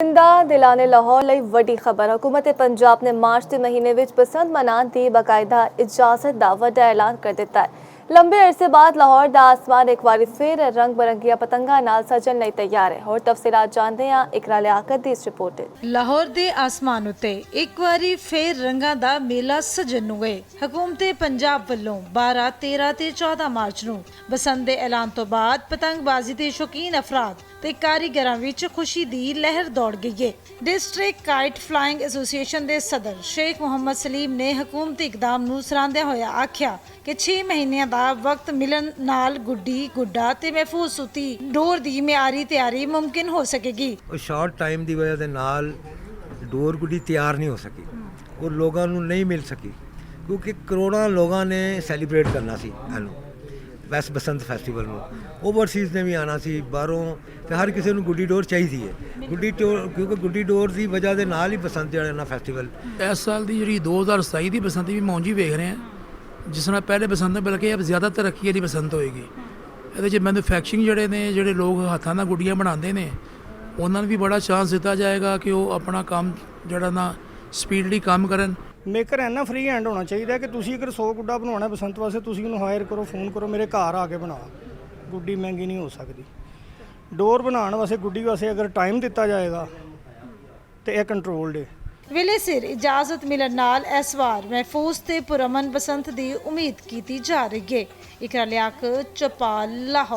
जिंदा दिलाने लाहौर ਲਈ ਵੱਡੀ ਖਬਰ। हुकूमत पंजाब ने मार्च के महीने में बसंत मनाने की बाकायदा इजाजत का ਵੱਡਾ ऐलान कर दिता है। लंबे अरसे बाद लाहौर का आसमान एक बार फिर रंग बिरंगिया पतंगा नाल सजन लई तैयार है। और तफसीलात जानते हैं इकरा लियाकत की इस रिपोर्ट। लाहौर के आसमान उत्ते एक बारी फिर रंगां दा मेला सजन हुए। हुकूमत पंजाब वालों 12, 13 ते 14 मार्च नूं बसंत दे ऐलान तो बाद पतंगबाजी के शौकीन अफराद ते कारीगरां विच खुशी दी लहर दौड़ गई है। डिस्ट्रिक्ट काइट फ्लाइंग एसोसीएशन के सदर शेख मोहम्मद सलीम ने हुकूमती इकदाम नूं सराहंदे होया आख्या कि 6 महीनों का वक्त मिलन नाल गुड्डी गुड्डा ते महफूज सूती डोर दी मियारी तैयारी मुमकिन हो सकेगी। शॉर्ट टाइम की वजह से नाल डोर गुड्डी तैयार नहीं हो सकी और लोगों को नहीं मिल सकी क्योंकि करोड़ों लोगों ने सैलीब्रेट करना सी वैस्ट बसंत फैसटीवल में। ओवरसीज़ ने भी आना सी बाहरों तो हर किसी को गुड्डी डोर चाहिए गुड्डी डोर क्योंकि गुड्डी डोर की वजह से नाल ही बसंत जड़ा फैसटीवल इस साल की जी 2027 की बसंत भी मौजी वेख रहे हैं जिस तरह पहले बसंत बल्कि अब ज़्यादा तरक्की वाली बसंत होएगी। ये मैन्युफैक्चरिंग जोड़े ने जोड़े लोग हाथों नाल गुड्डियाँ बनाते हैं उन्होंने भी बड़ा चांस दिता जाएगा कि वो अपना काम जड़ा ना स्पीडली काम करन। मेकर इन्ना फ्री हैंड होना चाहिए कि तुसी अगर 100 गुड्डा बनवाना बसंत वास्ते तुसी उन्हें हायर करो फोन करो मेरे घर आके बनाओ। गुड्डी महंगी नहीं हो सकती। डोर बनाने वास्ते गुड्डी वास्ते अगर टाइम दिता जाएगा तो यह कंट्रोल्ड है। वेले सिर इजाजत मिलन नाल इस बार महफूज ते पुरअमन बसंत की उम्मीद की जा रही है। इकरा लियाकत चौपाल लाहौर।